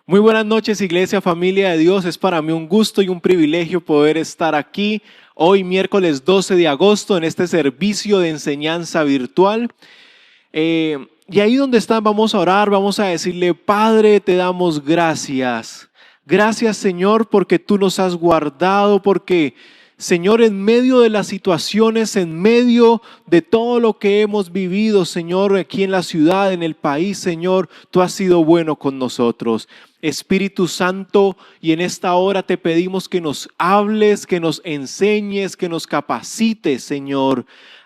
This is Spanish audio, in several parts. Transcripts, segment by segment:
Muy buenas noches, Iglesia, familia de Dios. Es para mí un gusto y un privilegio poder estar aquí hoy, miércoles 12 de agosto, en este servicio de enseñanza virtual. Y ahí donde están, vamos a orar, vamos a decirle: Padre, te damos gracias. Gracias, Señor, porque tú nos has guardado, porque, Señor, en medio de las situaciones, en medio de todo lo que hemos vivido, Señor, aquí en la ciudad, en el país, Señor, tú has sido bueno con nosotros. Espíritu Santo, y en esta hora te pedimos que nos hables, que nos enseñes, que nos capacites, Señor.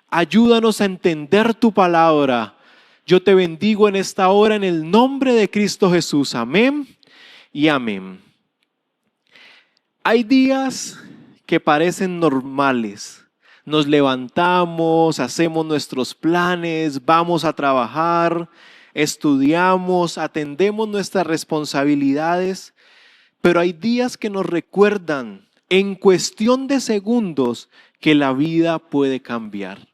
Ayúdanos a entender tu palabra. Yo te bendigo en esta hora en el nombre de Cristo Jesús. Amén y amén. Hay días que parecen normales. Nos levantamos, hacemos nuestros planes, vamos a trabajar, estudiamos, atendemos nuestras responsabilidades, pero hay días que nos recuerdan en cuestión de segundos que la vida puede cambiar.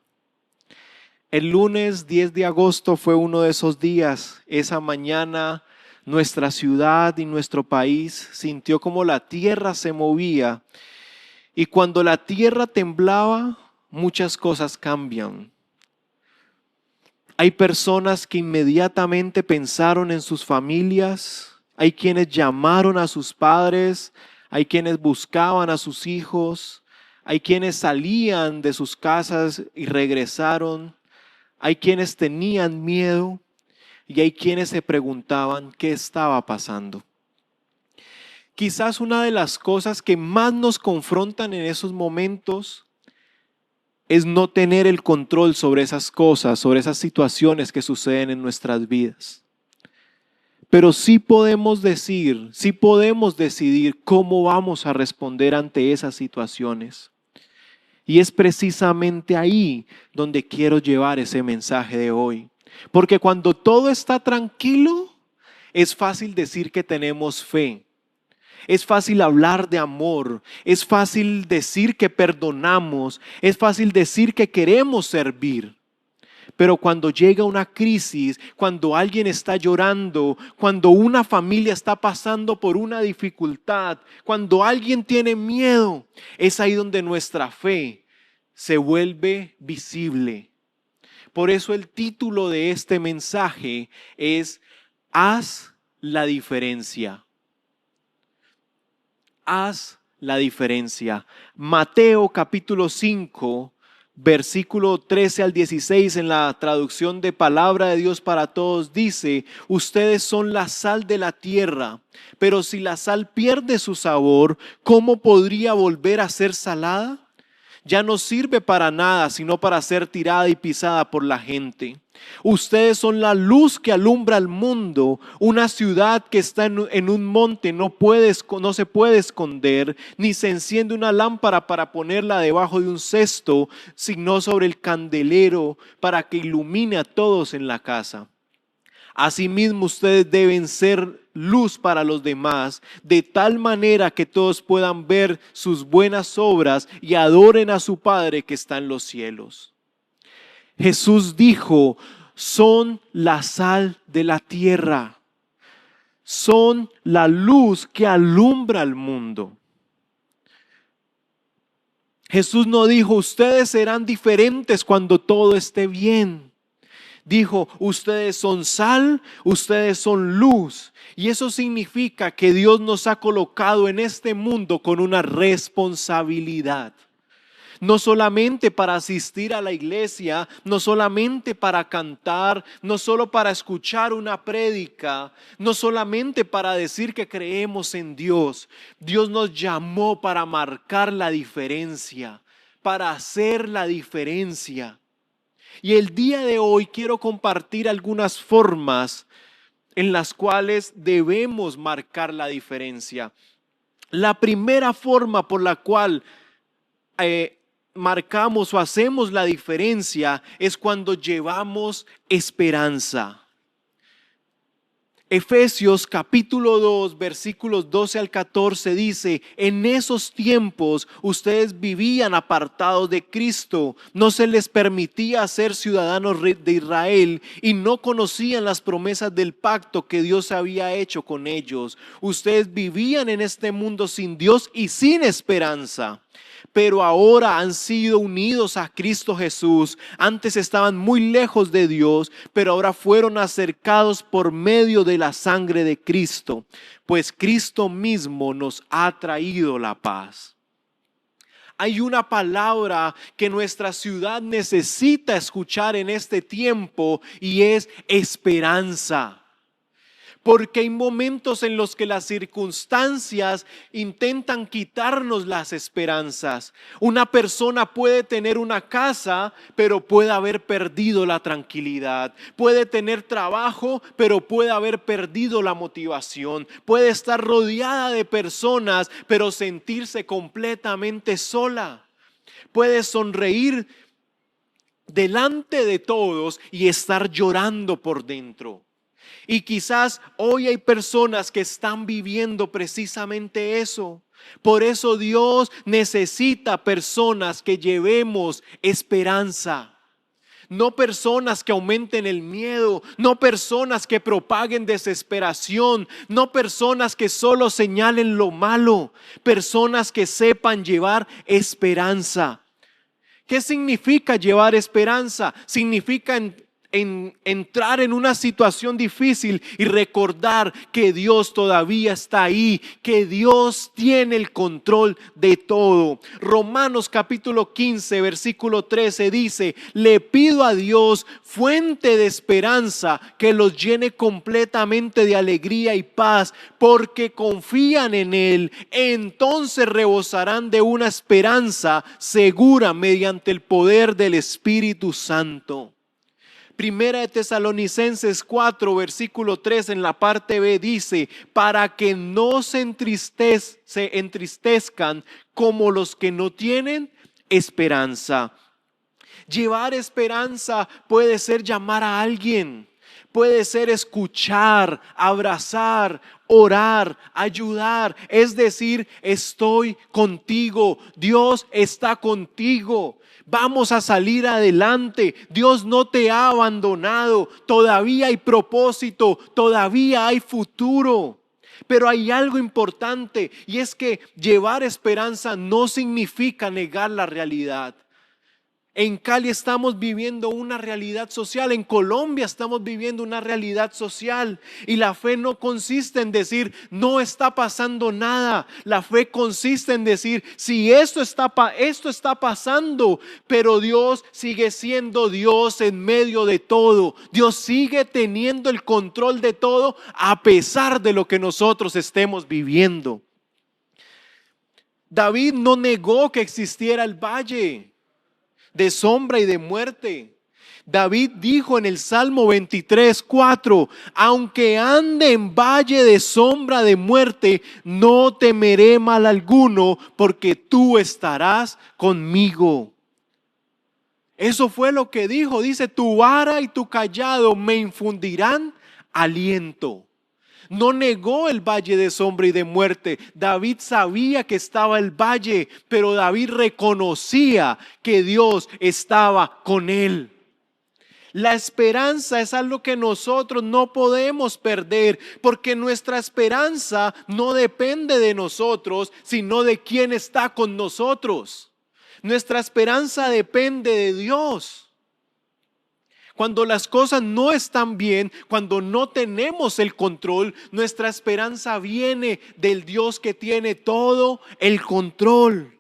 El lunes 10 de agosto fue uno de esos días. Esa mañana nuestra ciudad y nuestro país sintió como la tierra se movía. Y cuando la tierra temblaba, muchas cosas cambian. Hay personas que inmediatamente pensaron en sus familias. Hay quienes llamaron a sus padres. Hay quienes buscaban a sus hijos. Hay quienes salían de sus casas y regresaron. Hay quienes tenían miedo y hay quienes se preguntaban qué estaba pasando. Quizás una de las cosas que más nos confrontan en esos momentos es no tener el control sobre esas cosas, sobre esas situaciones que suceden en nuestras vidas. Pero sí podemos decir, sí podemos decidir cómo vamos a responder ante esas situaciones. Y es precisamente ahí donde quiero llevar ese mensaje de hoy. Porque cuando todo está tranquilo, es fácil decir que tenemos fe. Es fácil hablar de amor. Es fácil decir que perdonamos. Es fácil decir que queremos servir. Pero cuando llega una crisis, cuando alguien está llorando, cuando una familia está pasando por una dificultad, cuando alguien tiene miedo, es ahí donde nuestra fe se vuelve visible. Por eso el título de este mensaje es: Haz la diferencia. Haz la diferencia. Mateo capítulo 5. Versículo 13 al 16 en la traducción de Palabra de Dios para Todos dice: ustedes son la sal de la tierra, pero si la sal pierde su sabor, ¿cómo podría volver a ser salada? Ya no sirve para nada, sino para ser tirada y pisada por la gente. Ustedes son la luz que alumbra al mundo. Una ciudad que está en un monte no se puede esconder, ni se enciende una lámpara para ponerla debajo de un cesto, sino sobre el candelero para que ilumine a todos en la casa. Asimismo, ustedes deben ser luz para los demás, de tal manera que todos puedan ver sus buenas obras y adoren a su Padre que está en los cielos. Jesús dijo: son la sal de la tierra, son la luz que alumbra al mundo. Jesús no dijo: ustedes serán diferentes cuando todo esté bien. Dijo: ustedes son sal, ustedes son luz. Y eso significa que Dios nos ha colocado en este mundo con una responsabilidad. No solamente para asistir a la iglesia, no solamente para cantar, no solo para escuchar una prédica, no solamente para decir que creemos en Dios. Dios nos llamó para marcar la diferencia, para hacer la diferencia. Y el día de hoy quiero compartir algunas formas en las cuales debemos marcar la diferencia. La primera forma por la cual marcamos o hacemos la diferencia es cuando llevamos esperanza. Efesios capítulo 2, versículos 12 al 14 dice: en esos tiempos ustedes vivían apartados de Cristo, no se les permitía ser ciudadanos de Israel y no conocían las promesas del pacto que Dios había hecho con ellos. Ustedes vivían en este mundo sin Dios y sin esperanza. Pero ahora han sido unidos a Cristo Jesús. Antes estaban muy lejos de Dios, pero ahora fueron acercados por medio de la sangre de Cristo, pues Cristo mismo nos ha traído la paz. Hay una palabra que nuestra ciudad necesita escuchar en este tiempo y es esperanza. Porque hay momentos en los que las circunstancias intentan quitarnos las esperanzas. Una persona puede tener una casa, pero puede haber perdido la tranquilidad. Puede tener trabajo, pero puede haber perdido la motivación. Puede estar rodeada de personas, pero sentirse completamente sola. Puede sonreír delante de todos y estar llorando por dentro. Y quizás hoy hay personas que están viviendo precisamente eso. Por eso Dios necesita personas que llevemos esperanza. No personas que aumenten el miedo, no personas que propaguen desesperación, no personas que solo señalen lo malo, personas que sepan llevar esperanza. ¿Qué significa llevar esperanza? Significa entrar en una situación difícil y recordar que Dios todavía está ahí, que Dios tiene el control de todo. Romanos capítulo 15 versículo 13 dice: le pido a Dios, fuente de esperanza, que los llene completamente de alegría y paz, porque confían en Él. Entonces rebosarán de una esperanza segura mediante el poder del Espíritu Santo. Primera de Tesalonicenses 4, versículo 3 en la parte B dice: para que no se entristezcan como los que no tienen esperanza. Llevar esperanza puede ser llamar a alguien, puede ser escuchar, abrazar, orar, ayudar. Es decir, estoy contigo, Dios está contigo. Vamos a salir adelante. Dios no te ha abandonado. Todavía hay propósito, todavía hay futuro. Pero hay algo importante, y es que llevar esperanza no significa negar la realidad. En Cali estamos viviendo una realidad social, en Colombia estamos viviendo una realidad social, y la fe no consiste en decir no está pasando nada. La fe consiste en decir sí, esto está pasando, pero Dios sigue siendo Dios en medio de todo. Dios sigue teniendo el control de todo a pesar de lo que nosotros estemos viviendo. David no negó que existiera el valle de sombra y de muerte. David dijo en el Salmo 23, 4: aunque ande en valle de sombra de muerte, no temeré mal alguno, porque tú estarás conmigo. Eso fue lo que dijo. Dice: tu vara y tu cayado me infundirán aliento. No negó el valle de sombra y de muerte. David sabía que estaba el valle, pero David reconocía que Dios estaba con él. La esperanza es algo que nosotros no podemos perder, porque nuestra esperanza no depende de nosotros, sino de quien está con nosotros. Nuestra esperanza depende de Dios. Cuando las cosas no están bien, cuando no tenemos el control, nuestra esperanza viene del Dios que tiene todo el control.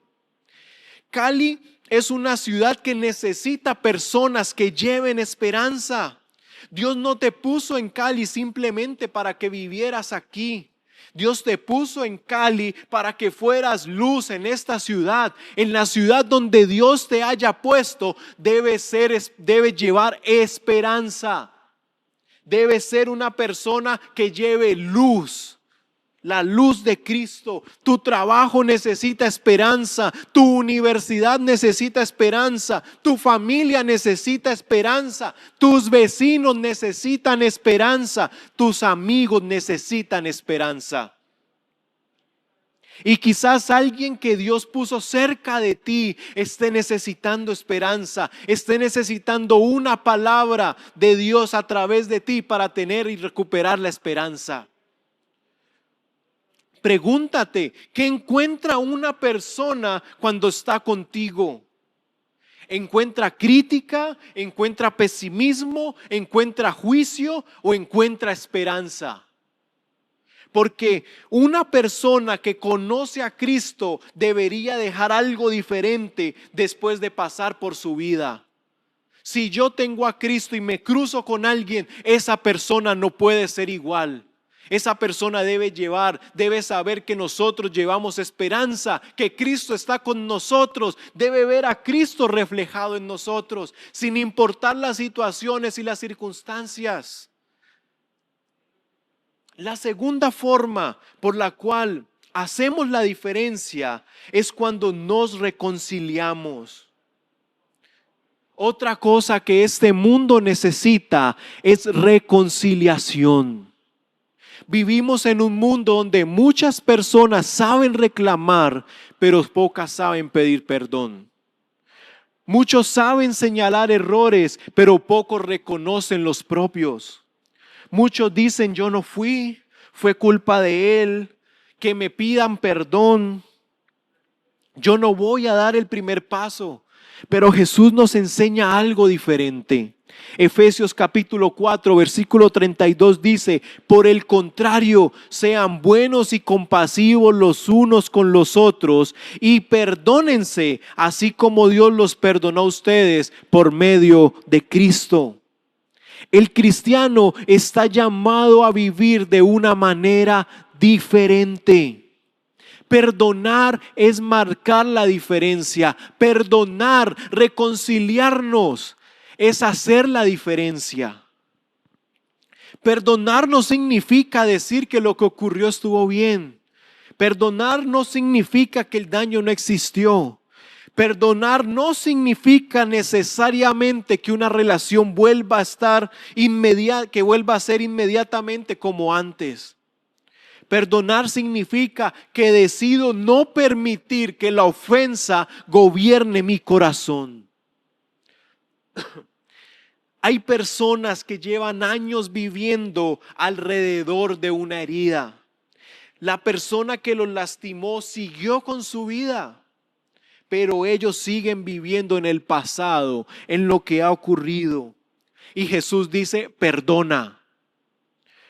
Cali es una ciudad que necesita personas que lleven esperanza. Dios no te puso en Cali simplemente para que vivieras aquí. Dios te puso en Cali para que fueras luz en esta ciudad. En la ciudad donde Dios te haya puesto, debe llevar esperanza. Debe ser una persona que lleve luz. la luz de Cristo. Tu trabajo necesita esperanza, tu universidad necesita esperanza, tu familia necesita esperanza, tus vecinos necesitan esperanza, tus amigos necesitan esperanza. Y quizás alguien que Dios puso cerca de ti esté necesitando esperanza, esté necesitando una palabra de Dios a través de ti para tener y recuperar la esperanza. Pregúntate, ¿qué encuentra una persona cuando está contigo? ¿Encuentra crítica? ¿Encuentra pesimismo? ¿Encuentra juicio? ¿O encuentra esperanza? Porque una persona que conoce a Cristo debería dejar algo diferente después de pasar por su vida. Si yo tengo a Cristo y me cruzo con alguien, esa persona no puede ser igual. Esa persona debe saber que nosotros llevamos esperanza, que Cristo está con nosotros, debe ver a Cristo reflejado en nosotros, sin importar las situaciones y las circunstancias. La segunda forma por la cual hacemos la diferencia es cuando nos reconciliamos. Otra cosa que este mundo necesita es reconciliación. Vivimos en un mundo donde muchas personas saben reclamar, pero pocas saben pedir perdón. Muchos saben señalar errores, pero pocos reconocen los propios. Muchos dicen yo no fui, fue culpa de él, que me pidan perdón. Yo no voy a dar el primer paso. Pero Jesús nos enseña algo diferente. Efesios capítulo 4 versículo 32 dice: por el contrario, sean buenos y compasivos los unos con los otros y perdónense, así como Dios los perdonó a ustedes por medio de Cristo. El cristiano está llamado a vivir de una manera diferente. Perdonar es marcar la diferencia. Perdonar, reconciliarnos, es hacer la diferencia. Perdonar no significa decir que lo que ocurrió estuvo bien. Perdonar no significa que el daño no existió. Perdonar no significa necesariamente que una relación vuelva a estar que vuelva a ser inmediatamente como antes. Perdonar significa que decido no permitir que la ofensa gobierne mi corazón. Hay personas que llevan años viviendo alrededor de una herida. La persona que los lastimó siguió con su vida, pero ellos siguen viviendo en el pasado, en lo que ha ocurrido. Y Jesús dice: perdona.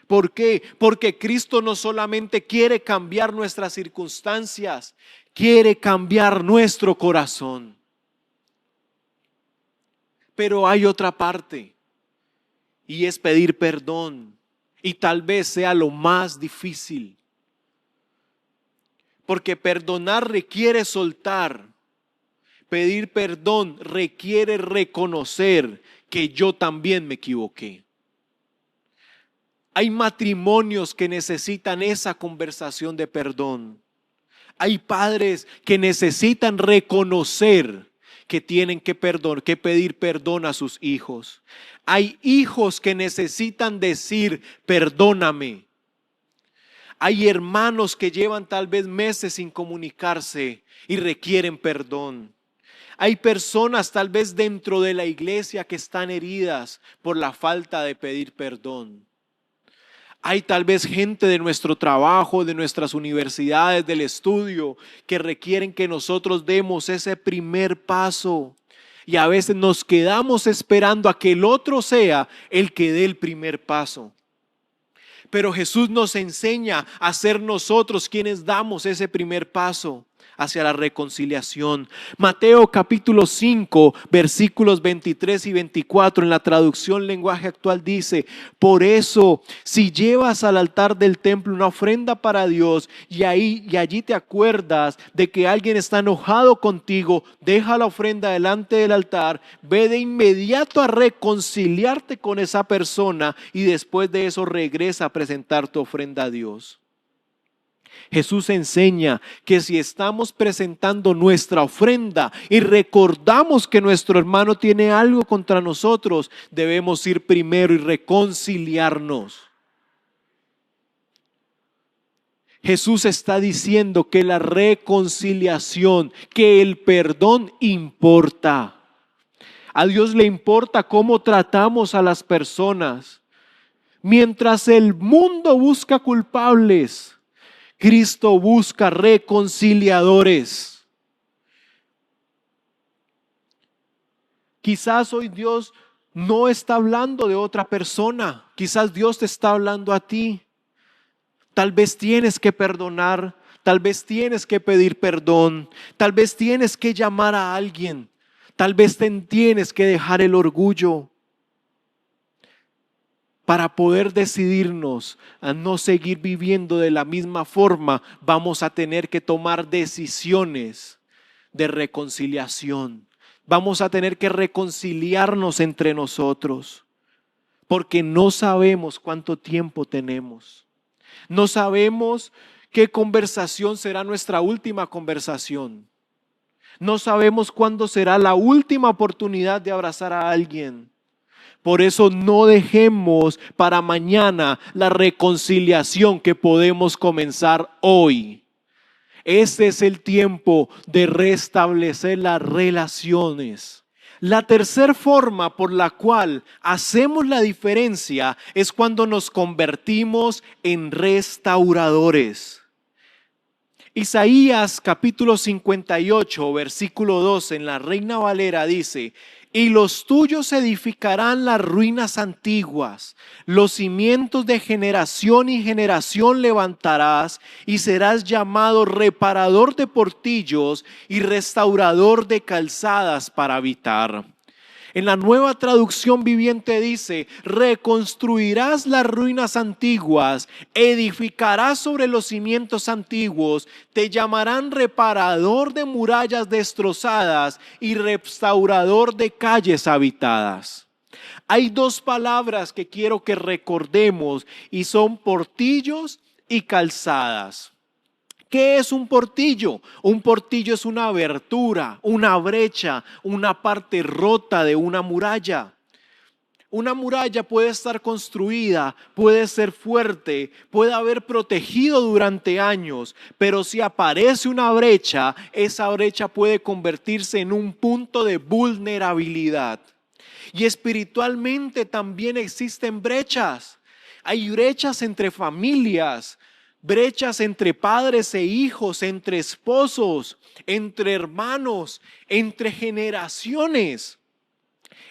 ¿Por qué? Porque Cristo no solamente quiere cambiar nuestras circunstancias, quiere cambiar nuestro corazón. Pero hay otra parte, y es pedir perdón. Y tal vez sea lo más difícil. Porque perdonar requiere soltar. Pedir perdón requiere reconocer que yo también me equivoqué. Hay matrimonios que necesitan esa conversación de perdón. Hay padres que necesitan reconocer que tienen que pedir perdón a sus hijos. Hay hijos que necesitan decir: perdóname. Hay hermanos que llevan tal vez meses sin comunicarse y requieren perdón. Hay personas tal vez dentro de la iglesia que están heridas por la falta de pedir perdón. Hay tal vez gente de nuestro trabajo, de nuestras universidades, del estudio, que requieren que nosotros demos ese primer paso. Y a veces nos quedamos esperando a que el otro sea el que dé el primer paso. Pero Jesús nos enseña a ser nosotros quienes damos ese primer paso hacia la reconciliación. Mateo capítulo 5 versículos 23 y 24 en la traducción lenguaje actual dice: por eso, si llevas al altar del templo una ofrenda para Dios y allí te acuerdas de que alguien está enojado contigo, deja la ofrenda delante del altar, ve de inmediato a reconciliarte con esa persona y después de eso regresa a presentar tu ofrenda a Dios. Jesús enseña que si estamos presentando nuestra ofrenda y recordamos que nuestro hermano tiene algo contra nosotros, debemos ir primero y reconciliarnos. Jesús está diciendo que la reconciliación, que el perdón importa. A Dios le importa cómo tratamos a las personas. Mientras el mundo busca culpables, Cristo busca reconciliadores. Quizás hoy Dios no está hablando de otra persona. Quizás Dios te está hablando a ti. Tal vez tienes que perdonar, tal vez tienes que pedir perdón, tal vez tienes que llamar a alguien, tal vez tienes que dejar el orgullo. Para poder decidirnos a no seguir viviendo de la misma forma, vamos a tener que tomar decisiones de reconciliación. Vamos a tener que reconciliarnos entre nosotros, porque no sabemos cuánto tiempo tenemos. No sabemos qué conversación será nuestra última conversación. No sabemos cuándo será la última oportunidad de abrazar a alguien. Por eso no dejemos para mañana la reconciliación que podemos comenzar hoy. Este es el tiempo de restablecer las relaciones. La tercera forma por la cual hacemos la diferencia es cuando nos convertimos en restauradores. Isaías capítulo 58, versículo 12 en la Reina Valera dice: y los tuyos edificarán las ruinas antiguas, los cimientos de generación y generación levantarás, y serás llamado reparador de portillos y restaurador de calzadas para habitar. En la Nueva Traducción Viviente dice: reconstruirás las ruinas antiguas, edificarás sobre los cimientos antiguos, te llamarán reparador de murallas destrozadas y restaurador de calles habitadas. Hay dos palabras que quiero que recordemos y son portillos y calzadas. ¿Qué es un portillo? Un portillo es una abertura, una brecha, una parte rota de una muralla. Una muralla puede estar construida, puede ser fuerte, puede haber protegido durante años, pero si aparece una brecha, esa brecha puede convertirse en un punto de vulnerabilidad. Y espiritualmente también existen brechas. Hay brechas entre familias, brechas entre padres e hijos, entre esposos, entre hermanos, entre generaciones,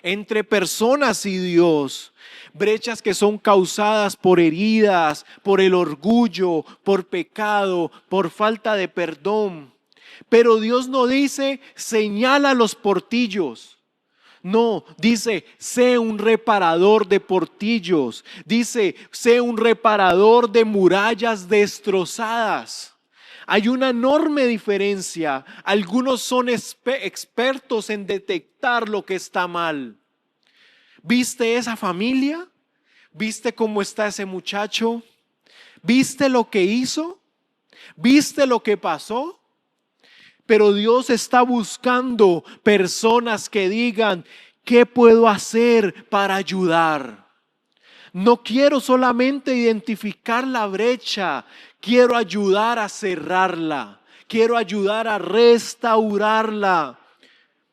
entre personas y Dios. Brechas que son causadas por heridas, por el orgullo, por pecado, por falta de perdón. Pero Dios no dice: señala los portillos. No, dice: sé un reparador de portillos. Dice: sé un reparador de murallas destrozadas. Hay una enorme diferencia. Algunos son expertos en detectar lo que está mal. ¿Viste esa familia? ¿Viste cómo está ese muchacho? ¿Viste lo que hizo? ¿Viste lo que pasó? Pero Dios está buscando personas que digan: ¿qué puedo hacer para ayudar? No quiero solamente identificar la brecha, quiero ayudar a cerrarla, quiero ayudar a restaurarla.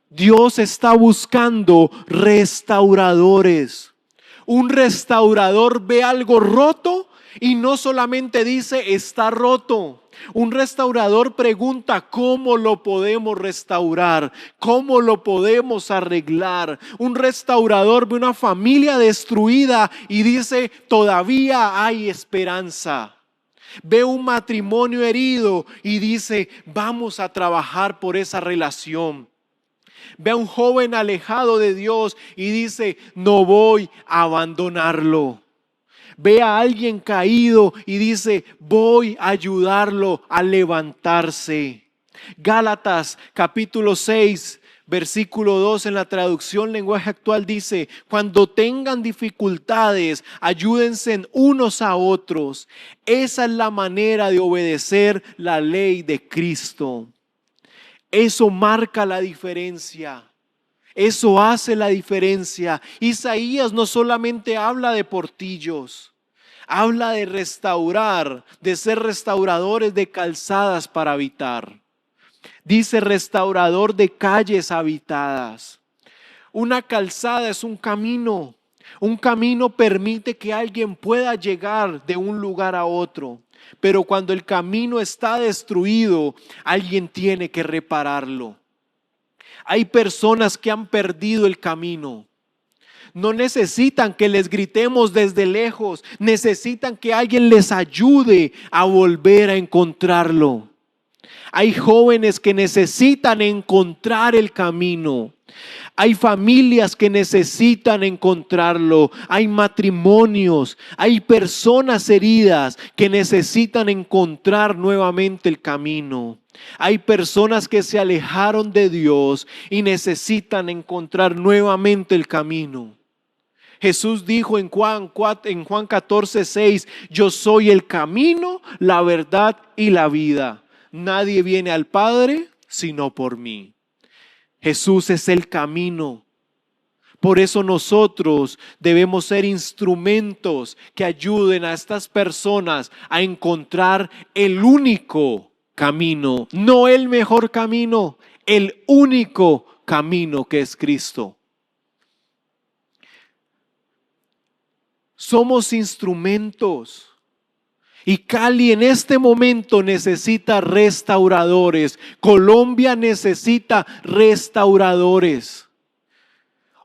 Dios está buscando restauradores. Un restaurador ve algo roto y no solamente dice: está roto. Un restaurador pregunta: ¿cómo lo podemos restaurar? ¿Cómo lo podemos arreglar? Un restaurador ve una familia destruida y dice: todavía hay esperanza. Ve un matrimonio herido y dice: vamos a trabajar por esa relación. Ve a un joven alejado de Dios y dice: no voy a abandonarlo. Ve a alguien caído y dice: voy a ayudarlo a levantarse. Gálatas capítulo 6, Versículo 2 en la traducción lenguaje actual dice: cuando tengan dificultades, ayúdense unos a otros. Esa es la manera de obedecer la ley de Cristo. Eso marca la diferencia. Eso hace la diferencia. Isaías no solamente habla de portillos, habla de restaurar, de ser restauradores de calzadas para habitar. Dice restaurador de calles habitadas. Una calzada es un camino. Un camino permite que alguien pueda llegar de un lugar a otro. Pero cuando el camino está destruido, alguien tiene que repararlo. Hay personas que han perdido el camino. No necesitan que les gritemos desde lejos. Necesitan que alguien les ayude a volver a encontrarlo. Hay jóvenes que necesitan encontrar el camino. Hay familias que necesitan encontrarlo. Hay matrimonios. Hay personas heridas que necesitan encontrar nuevamente el camino. Hay personas que se alejaron de Dios y necesitan encontrar nuevamente el camino. Jesús dijo en Juan 14:6: yo soy el camino, la verdad y la vida. Nadie viene al Padre sino por mí. Jesús es el camino. Por eso nosotros debemos ser instrumentos que ayuden a estas personas a encontrar el único camino, no el mejor camino, el único camino que es Cristo. Somos instrumentos. Y Cali en este momento necesita restauradores. Colombia necesita restauradores.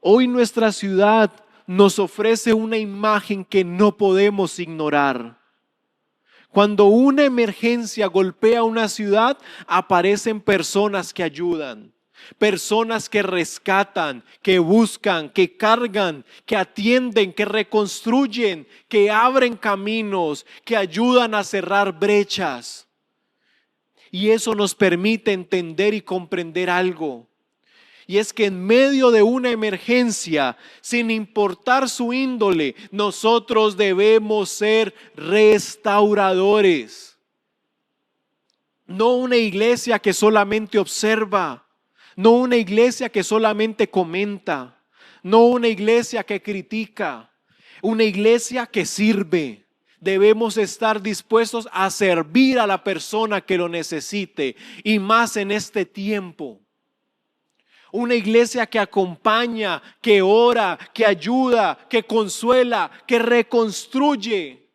Hoy nuestra ciudad nos ofrece una imagen que no podemos ignorar. Cuando una emergencia golpea una ciudad, aparecen personas que ayudan. Personas que rescatan, que buscan, que cargan, que atienden, que reconstruyen, que abren caminos, que ayudan a cerrar brechas. Y eso nos permite entender y comprender algo. Y es que en medio de una emergencia, sin importar su índole, nosotros debemos ser restauradores. No una iglesia que solamente observa. No una iglesia que solamente comenta, no una iglesia que critica, una iglesia que sirve. Debemos estar dispuestos a servir a la persona que lo necesite y más en este tiempo. Una iglesia que acompaña, que ora, que ayuda, que consuela, que reconstruye.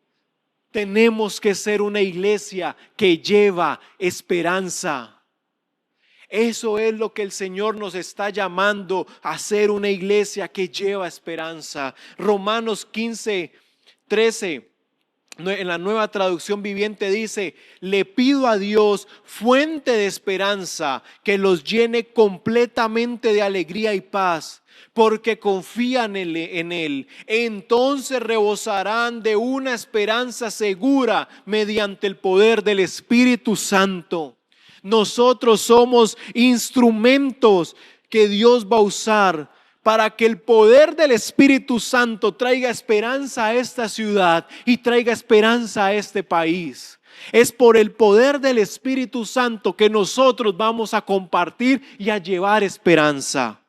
Tenemos que ser una iglesia que lleva esperanza. Eso es lo que el Señor nos está llamando a ser, una iglesia que lleva esperanza. Romanos 15:13 en la Nueva Traducción Viviente dice: le pido a Dios, fuente de esperanza, que los llene completamente de alegría y paz, porque confían en Él. Entonces rebosarán de una esperanza segura mediante el poder del Espíritu Santo. Nosotros somos instrumentos que Dios va a usar para que el poder del Espíritu Santo traiga esperanza a esta ciudad y traiga esperanza a este país. Es por el poder del Espíritu Santo que nosotros vamos a compartir y a llevar esperanza.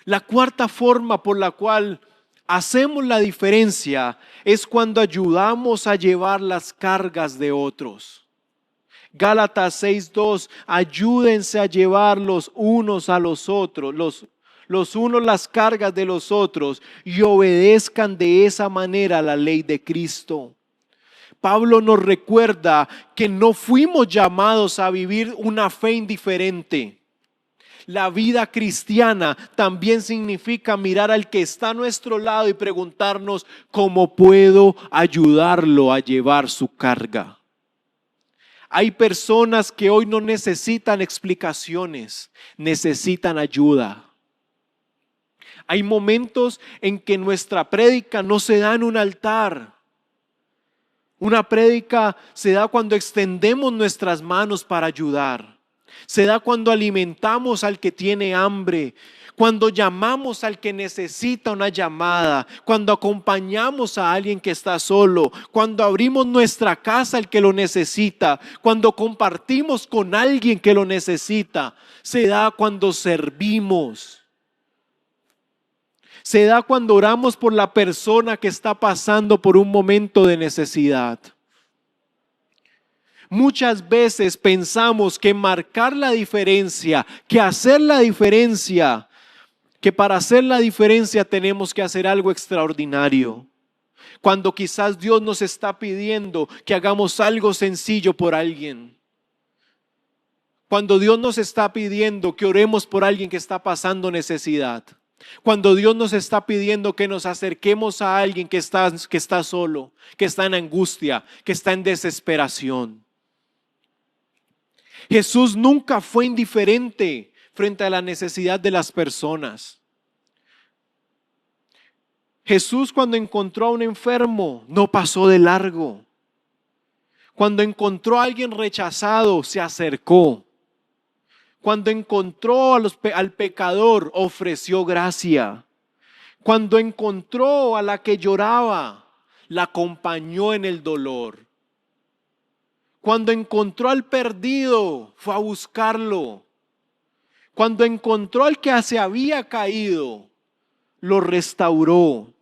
La cuarta forma por la cual hacemos la diferencia es cuando ayudamos a llevar las cargas de otros. Gálatas 6:2, ayúdense a llevar los unos a los otros, los unos las cargas de los otros, y obedezcan de esa manera la ley de Cristo. Pablo nos recuerda que no fuimos llamados a vivir una fe indiferente. La vida cristiana también significa mirar al que está a nuestro lado y preguntarnos: ¿cómo puedo ayudarlo a llevar su carga? Hay personas que hoy no necesitan explicaciones, necesitan ayuda. Hay momentos en que nuestra prédica no se da en un altar. Una prédica se da cuando extendemos nuestras manos para ayudar. Se da cuando alimentamos al que tiene hambre, cuando llamamos al que necesita una llamada, cuando acompañamos a alguien que está solo, cuando abrimos nuestra casa al que lo necesita, cuando compartimos con alguien que lo necesita. Se da cuando servimos. Se da cuando oramos por la persona que está pasando por un momento de necesidad. Muchas veces pensamos que marcar la diferencia, que hacer la diferencia, que para hacer la diferencia tenemos que hacer algo extraordinario. Cuando quizás Dios nos está pidiendo que hagamos algo sencillo por alguien. Cuando Dios nos está pidiendo que oremos por alguien que está pasando necesidad. Cuando Dios nos está pidiendo que nos acerquemos a alguien que está solo, que está en angustia, que está en desesperación. Jesús nunca fue indiferente frente a la necesidad de las personas. Jesús, cuando encontró a un enfermo, no pasó de largo. Cuando encontró a alguien rechazado, se acercó. Cuando encontró al pecador, ofreció gracia. Cuando encontró a la que lloraba, la acompañó en el dolor. Cuando encontró al perdido, fue a buscarlo. Cuando encontró al que se había caído, lo restauró.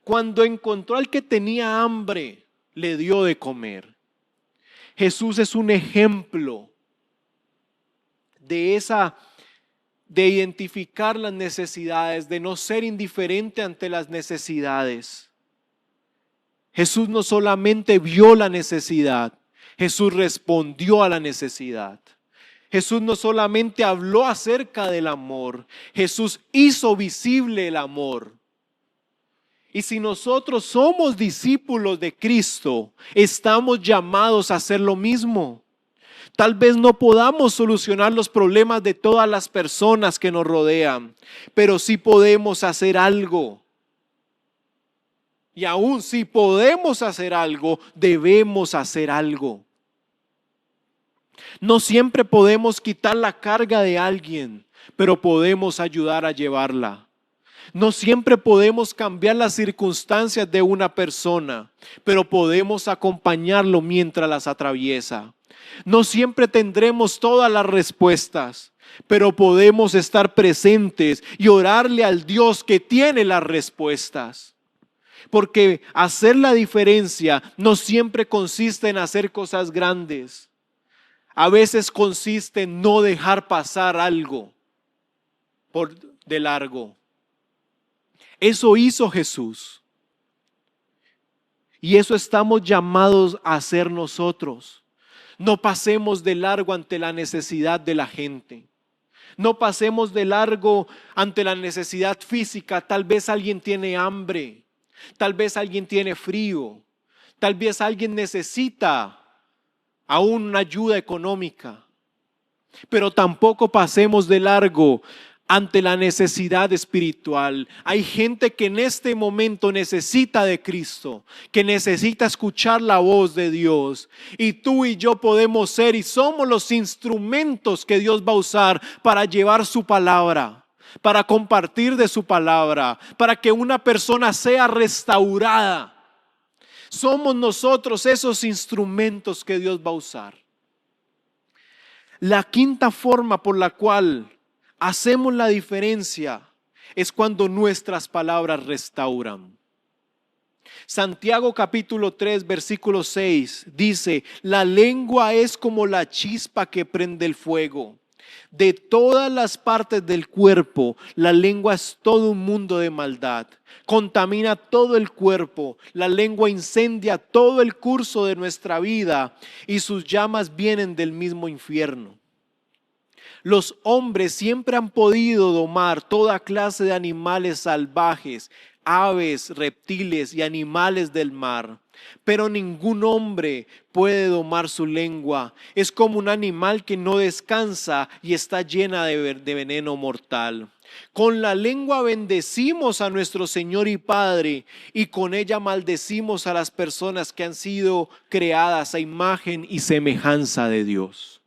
Cuando encontró al que tenía hambre, le dio de comer. Jesús es un ejemplo de identificar las necesidades, de no ser indiferente ante las necesidades. Jesús no solamente vio la necesidad, Jesús respondió a la necesidad. Jesús no solamente habló acerca del amor, Jesús hizo visible el amor. Y si nosotros somos discípulos de Cristo, estamos llamados a hacer lo mismo. Tal vez no podamos solucionar los problemas de todas las personas que nos rodean, pero sí podemos hacer algo. Y aún si podemos hacer algo, debemos hacer algo. No siempre podemos quitar la carga de alguien, pero podemos ayudar a llevarla. No siempre podemos cambiar las circunstancias de una persona, pero podemos acompañarlo mientras las atraviesa. No siempre tendremos todas las respuestas, pero podemos estar presentes y orarle al Dios que tiene las respuestas. Porque hacer la diferencia no siempre consiste en hacer cosas grandes. A veces consiste en no dejar pasar algo por de largo. Eso hizo Jesús. Y eso estamos llamados a hacer nosotros. No pasemos de largo ante la necesidad de la gente. No pasemos de largo ante la necesidad física. Tal vez alguien tiene hambre. Tal vez alguien tiene frío. Tal vez alguien necesita aún una ayuda económica. Pero tampoco pasemos de largo ante la necesidad espiritual. Hay gente que en este momento necesita de Cristo, que necesita escuchar la voz de Dios. Y tú y yo podemos ser y somos los instrumentos que Dios va a usar para llevar su palabra, para compartir de su palabra, para que una persona sea restaurada. Somos nosotros esos instrumentos que Dios va a usar. La quinta forma por la cual hacemos la diferencia es cuando nuestras palabras restauran. Santiago capítulo 3 versículo 6 dice: la lengua es como la chispa que prende el fuego. De todas las partes del cuerpo, la lengua es todo un mundo de maldad. Contamina todo el cuerpo. La lengua incendia todo el curso de nuestra vida y sus llamas vienen del mismo infierno. Los hombres siempre han podido domar toda clase de animales salvajes, aves, reptiles y animales del mar. Pero ningún hombre puede domar su lengua. Es como un animal que no descansa y está llena de veneno mortal. Con la lengua bendecimos a nuestro Señor y Padre y con ella maldecimos a las personas que han sido creadas a imagen y semejanza de Dios.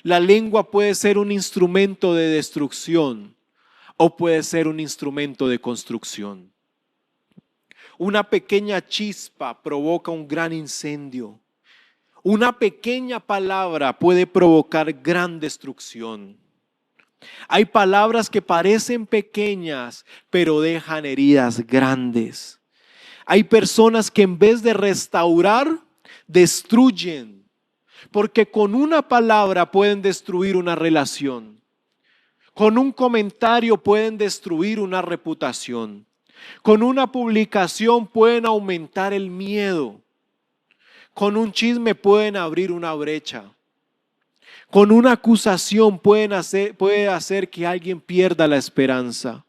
La lengua puede ser un instrumento de destrucción o puede ser un instrumento de construcción. Una pequeña chispa provoca un gran incendio. Una pequeña palabra puede provocar gran destrucción. Hay palabras que parecen pequeñas, pero dejan heridas grandes. Hay personas que en vez de restaurar, destruyen, porque con una palabra pueden destruir una relación. Con un comentario pueden destruir una reputación. Con una publicación pueden aumentar el miedo. Con un chisme pueden abrir una brecha. Con una acusación puede hacer que alguien pierda la esperanza.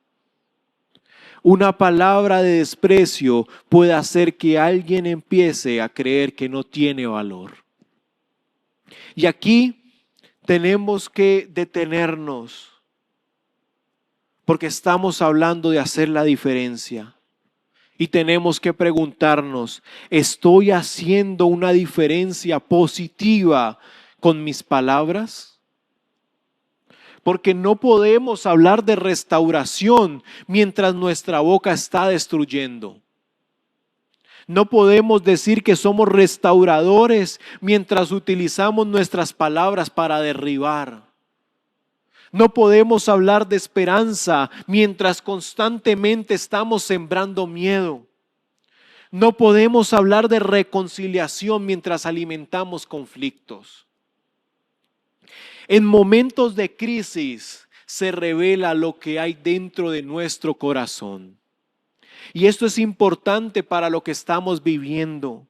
Una palabra de desprecio puede hacer que alguien empiece a creer que no tiene valor. Y aquí tenemos que detenernos, porque estamos hablando de hacer la diferencia. Y tenemos que preguntarnos, ¿estoy haciendo una diferencia positiva con mis palabras? Porque no podemos hablar de restauración mientras nuestra boca está destruyendo. No podemos decir que somos restauradores mientras utilizamos nuestras palabras para derribar. No podemos hablar de esperanza mientras constantemente estamos sembrando miedo. No podemos hablar de reconciliación mientras alimentamos conflictos. En momentos de crisis se revela lo que hay dentro de nuestro corazón. Y esto es importante para lo que estamos viviendo.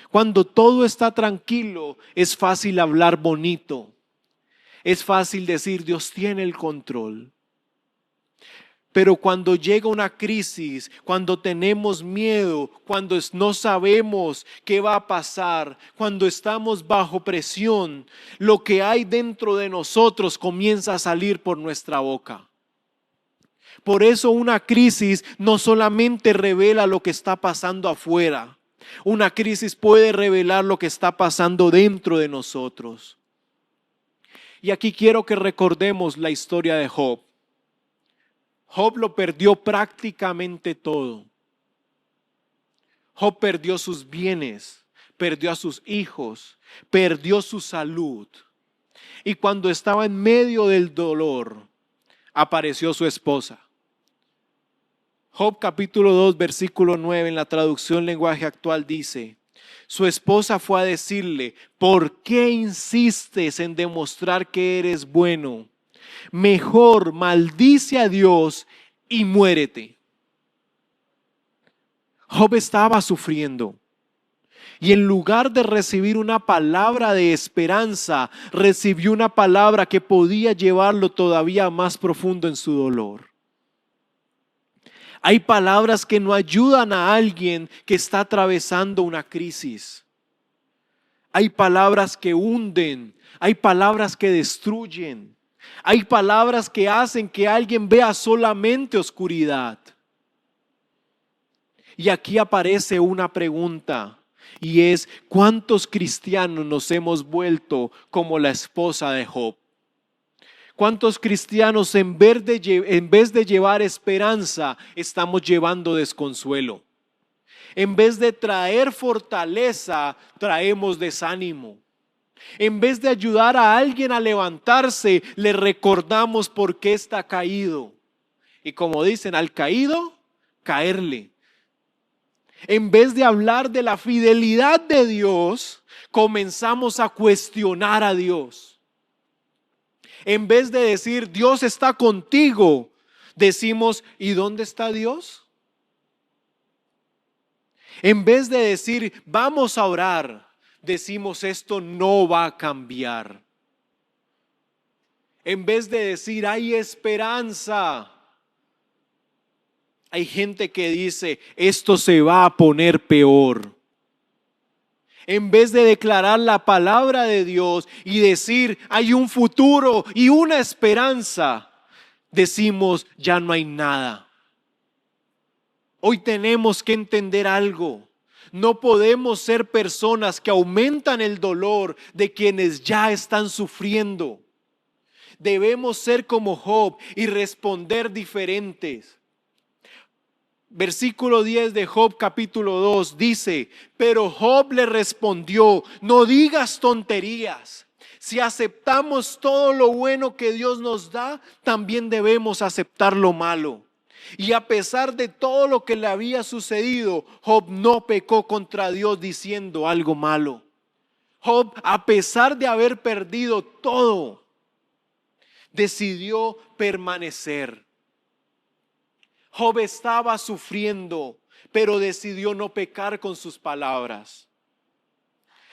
Cuando todo está tranquilo, es fácil hablar bonito. Es fácil decir, Dios tiene el control. Pero cuando llega una crisis, cuando tenemos miedo, cuando no sabemos qué va a pasar, cuando estamos bajo presión, lo que hay dentro de nosotros comienza a salir por nuestra boca. Por eso una crisis no solamente revela lo que está pasando afuera, una crisis puede revelar lo que está pasando dentro de nosotros. Y aquí quiero que recordemos la historia de Job. Job lo perdió prácticamente todo. Job perdió sus bienes, perdió a sus hijos, perdió su salud. Y cuando estaba en medio del dolor, apareció su esposa. Job capítulo 2, versículo 9 en la traducción lenguaje actual dice: su esposa fue a decirle, ¿por qué insistes en demostrar que eres bueno? Mejor maldice a Dios y muérete. Job estaba sufriendo y en lugar de recibir una palabra de esperanza, recibió una palabra que podía llevarlo todavía más profundo en su dolor. Hay palabras que no ayudan a alguien que está atravesando una crisis. Hay palabras que hunden, hay palabras que destruyen. Hay palabras que hacen que alguien vea solamente oscuridad. Y aquí aparece una pregunta y es: ¿cuántos cristianos nos hemos vuelto como la esposa de Job? ¿Cuántos cristianos en vez de llevar esperanza estamos llevando desconsuelo? En vez de traer fortaleza, traemos desánimo. En vez de ayudar a alguien a levantarse, le recordamos por qué está caído. Y como dicen, al caído, caerle. En vez de hablar de la fidelidad de Dios, comenzamos a cuestionar a Dios. En vez de decir, Dios está contigo, decimos, ¿y dónde está Dios? En vez de decir, vamos a orar, decimos, esto no va a cambiar. En vez de decir, hay esperanza, hay gente que dice, esto se va a poner peor. En vez de declarar la palabra de Dios y decir, hay un futuro y una esperanza, decimos, ya no hay nada. Hoy tenemos que entender algo. No podemos ser personas que aumentan el dolor de quienes ya están sufriendo. Debemos ser como Job y responder diferentes. Versículo 10 de Job capítulo 2 dice: pero Job le respondió, no digas tonterías. Si aceptamos todo lo bueno que Dios nos da, también debemos aceptar lo malo. Y a pesar de todo lo que le había sucedido, Job no pecó contra Dios diciendo algo malo. Job, a pesar de haber perdido todo, decidió permanecer. Job estaba sufriendo, pero decidió no pecar con sus palabras.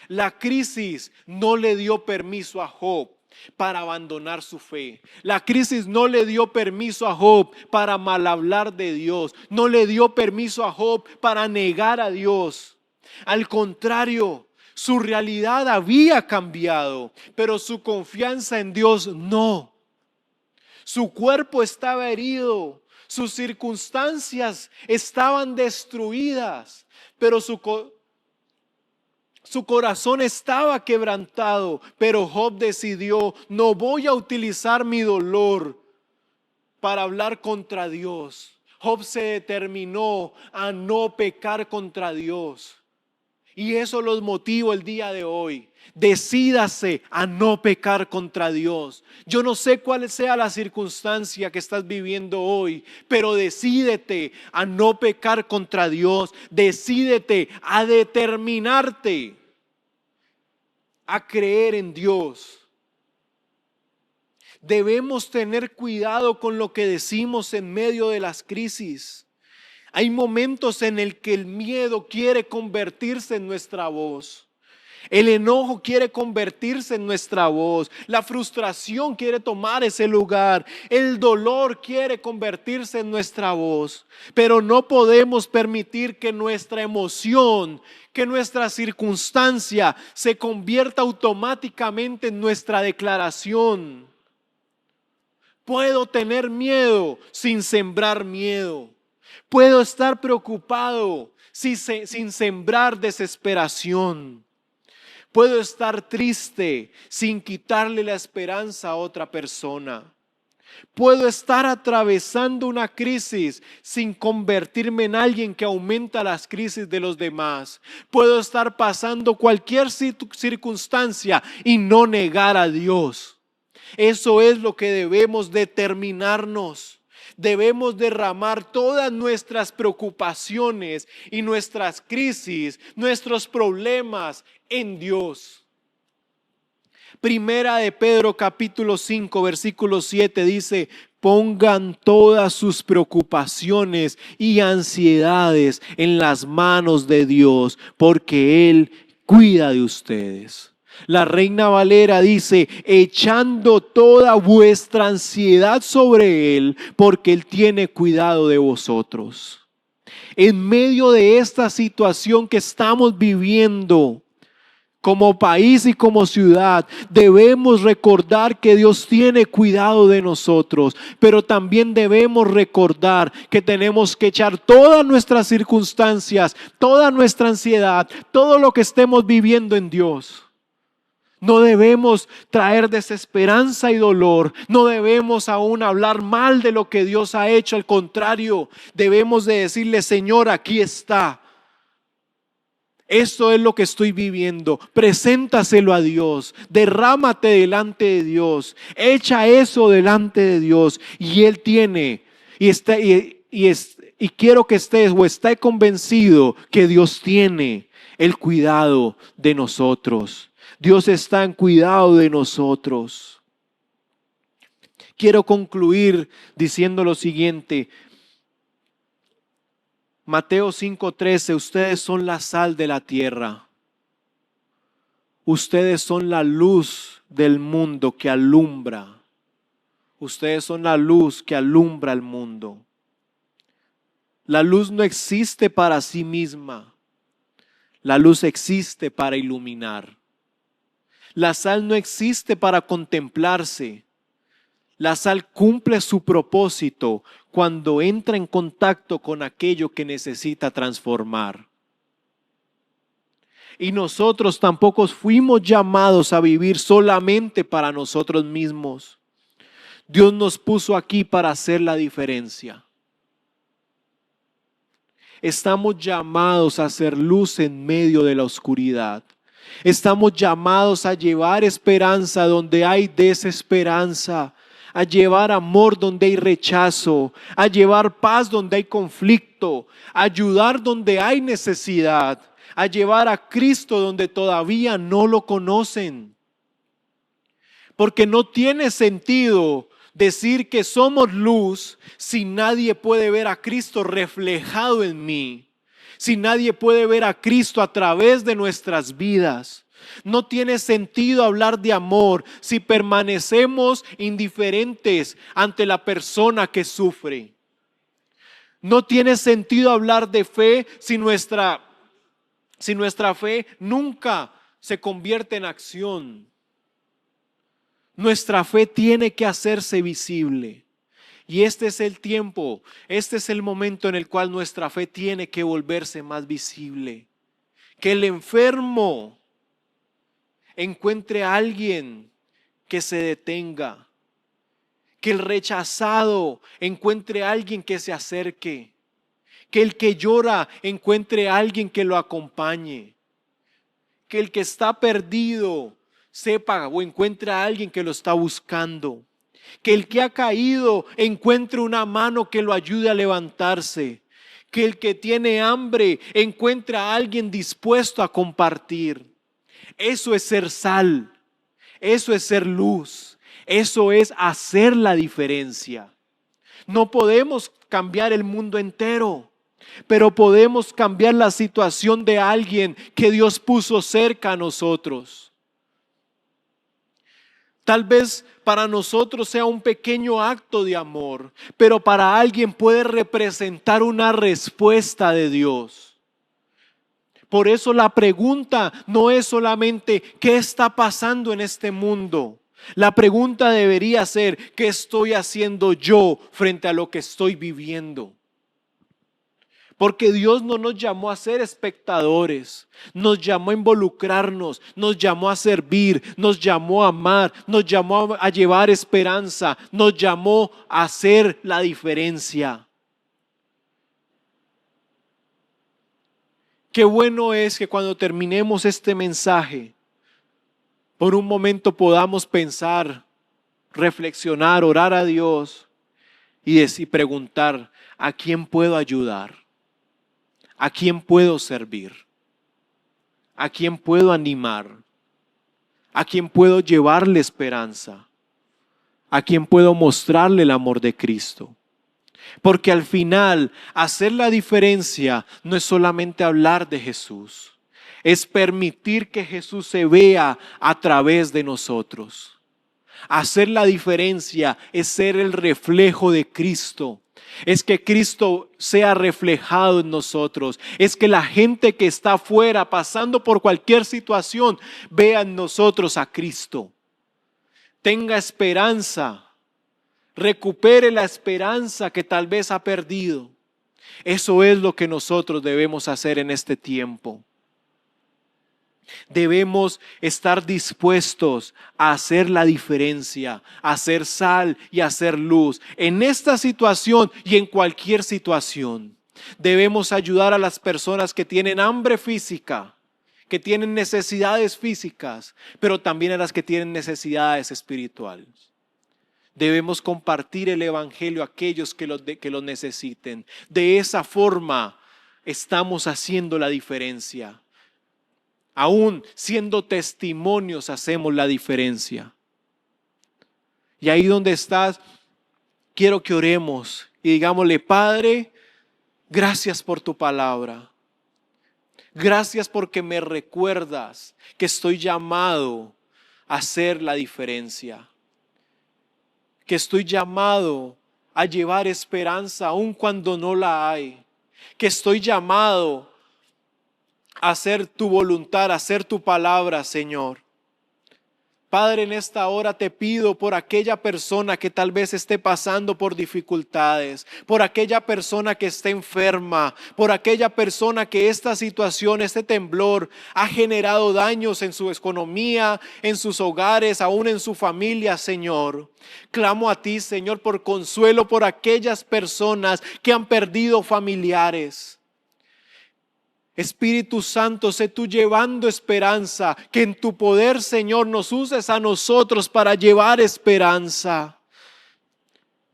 La crisis no le dio permiso a Job para abandonar su fe. La crisis no le dio permiso a Job para mal hablar de Dios. No le dio permiso a Job para negar a Dios. Al contrario, su realidad había cambiado, pero su confianza en Dios no. Su cuerpo estaba herido, sus circunstancias estaban destruidas, pero su corazón estaba quebrantado. Pero Job decidió: no voy a utilizar mi dolor para hablar contra Dios. Job se determinó a no pecar contra Dios. Y eso los motivo el día de hoy. Decídase a no pecar contra Dios. Yo no sé cuál sea la circunstancia que estás viviendo hoy, pero decídete a no pecar contra Dios. Decídete a determinarte a creer en Dios. Debemos tener cuidado con lo que decimos en medio de las crisis. Hay momentos en el que el miedo quiere convertirse en nuestra voz. El enojo quiere convertirse en nuestra voz. La frustración quiere tomar ese lugar. El dolor quiere convertirse en nuestra voz. Pero no podemos permitir que nuestra emoción, que nuestra circunstancia se convierta automáticamente en nuestra declaración. Puedo tener miedo sin sembrar miedo. Puedo estar preocupado sin sembrar desesperación. Puedo estar triste sin quitarle la esperanza a otra persona. Puedo estar atravesando una crisis sin convertirme en alguien que aumenta las crisis de los demás. Puedo estar pasando cualquier circunstancia y no negar a Dios. Eso es lo que debemos determinarnos. Debemos derramar todas nuestras preocupaciones y nuestras crisis, nuestros problemas en Dios. Primera de Pedro capítulo 5 versículo 7 dice: pongan todas sus preocupaciones y ansiedades en las manos de Dios, porque Él cuida de ustedes. La Reina Valera dice: echando toda vuestra ansiedad sobre Él, porque Él tiene cuidado de vosotros. En medio de esta situación que estamos viviendo, como país y como ciudad, debemos recordar que Dios tiene cuidado de nosotros, pero también debemos recordar que tenemos que echar todas nuestras circunstancias, toda nuestra ansiedad, todo lo que estemos viviendo en Dios. No debemos traer desesperanza y dolor. No debemos aún hablar mal de lo que Dios ha hecho. Al contrario, debemos de decirle: Señor, aquí está. Esto es lo que estoy viviendo. Preséntaselo a Dios. Derrámate delante de Dios. Echa eso delante de Dios. Y Él tiene, y quiero que estés o esté convencido que Dios tiene el cuidado de nosotros. Dios está en cuidado de nosotros. Quiero concluir diciendo lo siguiente. Mateo 5:13, ustedes son la sal de la tierra. Ustedes son la luz del mundo que alumbra. Ustedes son la luz que alumbra el mundo. La luz no existe para sí misma. La luz existe para iluminar. La sal no existe para contemplarse. La sal cumple su propósito cuando entra en contacto con aquello que necesita transformar. Y nosotros tampoco fuimos llamados a vivir solamente para nosotros mismos. Dios nos puso aquí para hacer la diferencia. Estamos llamados a hacer luz en medio de la oscuridad. Estamos llamados a llevar esperanza donde hay desesperanza, a llevar amor donde hay rechazo, a llevar paz donde hay conflicto, a ayudar donde hay necesidad, a llevar a Cristo donde todavía no lo conocen. Porque no tiene sentido decir que somos luz si nadie puede ver a Cristo reflejado en mí, si nadie puede ver a Cristo a través de nuestras vidas. No tiene sentido hablar de amor si permanecemos indiferentes ante la persona que sufre. No tiene sentido hablar de fe si nuestra fe nunca se convierte en acción. Nuestra fe tiene que hacerse visible. Y este es el tiempo, este es el momento en el cual nuestra fe tiene que volverse más visible. Que el enfermo encuentre a alguien que se detenga. Que el rechazado encuentre a alguien que se acerque. Que el que llora encuentre a alguien que lo acompañe. Que el que está perdido sepa o encuentre a alguien que lo está buscando. Que el que ha caído encuentre una mano que lo ayude a levantarse. Que el que tiene hambre encuentre a alguien dispuesto a compartir. Eso es ser sal. Eso es ser luz. Eso es hacer la diferencia. No podemos cambiar el mundo entero, pero podemos cambiar la situación de alguien que Dios puso cerca a nosotros. Tal vez para nosotros sea un pequeño acto de amor, pero para alguien puede representar una respuesta de Dios. Por eso la pregunta no es solamente ¿qué está pasando en este mundo? La pregunta debería ser ¿qué estoy haciendo yo frente a lo que estoy viviendo? Porque Dios no nos llamó a ser espectadores, nos llamó a involucrarnos, nos llamó a servir, nos llamó a amar, nos llamó a llevar esperanza, nos llamó a hacer la diferencia. Qué bueno es que cuando terminemos este mensaje, por un momento podamos pensar, reflexionar, orar a Dios y preguntar, ¿a quién puedo ayudar? ¿A quién puedo servir? ¿A quién puedo animar? ¿A quién puedo llevarle esperanza? ¿A quién puedo mostrarle el amor de Cristo? Porque al final, hacer la diferencia no es solamente hablar de Jesús, es permitir que Jesús se vea a través de nosotros. Hacer la diferencia es ser el reflejo de Cristo. Es que Cristo sea reflejado en nosotros. Es que la gente que está afuera pasando por cualquier situación vea en nosotros a Cristo. Tenga esperanza. Recupere la esperanza que tal vez ha perdido. Eso es lo que nosotros debemos hacer en este tiempo. Debemos estar dispuestos a hacer la diferencia, a hacer sal y a hacer luz en esta situación y en cualquier situación. Debemos ayudar a las personas que tienen hambre física, que tienen necesidades físicas, pero también a las que tienen necesidades espirituales. Debemos compartir el evangelio a aquellos que lo necesiten. De esa forma estamos haciendo la diferencia. Aún siendo testimonios hacemos la diferencia. Y ahí donde estás, quiero que oremos y digámosle, Padre, gracias por tu palabra. Gracias porque me recuerdas que estoy llamado a hacer la diferencia. Que estoy llamado a llevar esperanza aun cuando no la hay. Que estoy llamado a hacer tu voluntad, a hacer tu palabra, Señor. Padre, en esta hora te pido por aquella persona que tal vez esté pasando por dificultades, por aquella persona que esté enferma, por aquella persona que esta situación, este temblor ha generado daños en su economía, en sus hogares, aún en su familia, Señor. Clamo a ti, Señor, por consuelo por aquellas personas que han perdido familiares. Espíritu Santo, sé tú llevando esperanza, que en tu poder, Señor, nos uses a nosotros para llevar esperanza.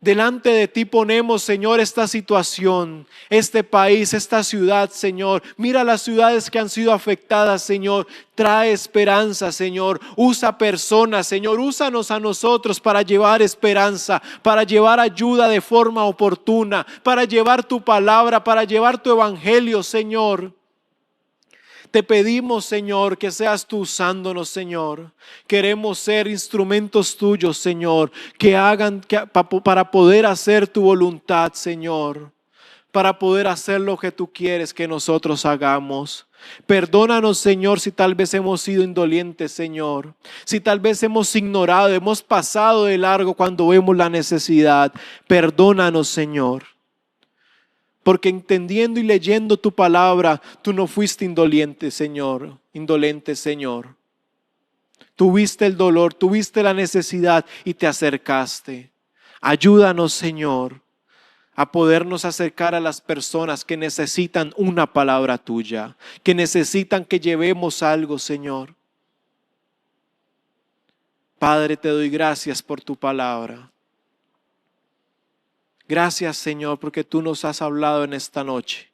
Delante de ti ponemos, Señor, esta situación, este país, esta ciudad, Señor. Mira las ciudades que han sido afectadas, Señor. Trae esperanza, Señor. Usa personas, Señor. Úsanos a nosotros para llevar esperanza, para llevar ayuda de forma oportuna, para llevar tu palabra, para llevar tu evangelio, Señor. Te pedimos, Señor, que seas tú usándonos, Señor. Queremos ser instrumentos tuyos, Señor, que hagan para poder hacer tu voluntad, Señor, para poder hacer lo que tú quieres que nosotros hagamos. Perdónanos, Señor, si tal vez hemos sido indolentes, Señor. Si tal vez hemos ignorado, hemos pasado de largo cuando vemos la necesidad. Perdónanos, Señor. Porque entendiendo y leyendo tu palabra, tú no fuiste indolente, Señor. Tuviste el dolor, tuviste la necesidad y te acercaste. Ayúdanos, Señor, a podernos acercar a las personas que necesitan una palabra tuya, que necesitan que llevemos algo, Señor. Padre, te doy gracias por tu palabra. Gracias, Señor, porque tú nos has hablado en esta noche.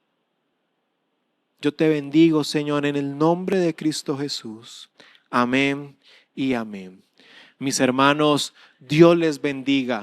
Yo te bendigo, Señor, en el nombre de Cristo Jesús. Amén y amén. Mis hermanos, Dios les bendiga.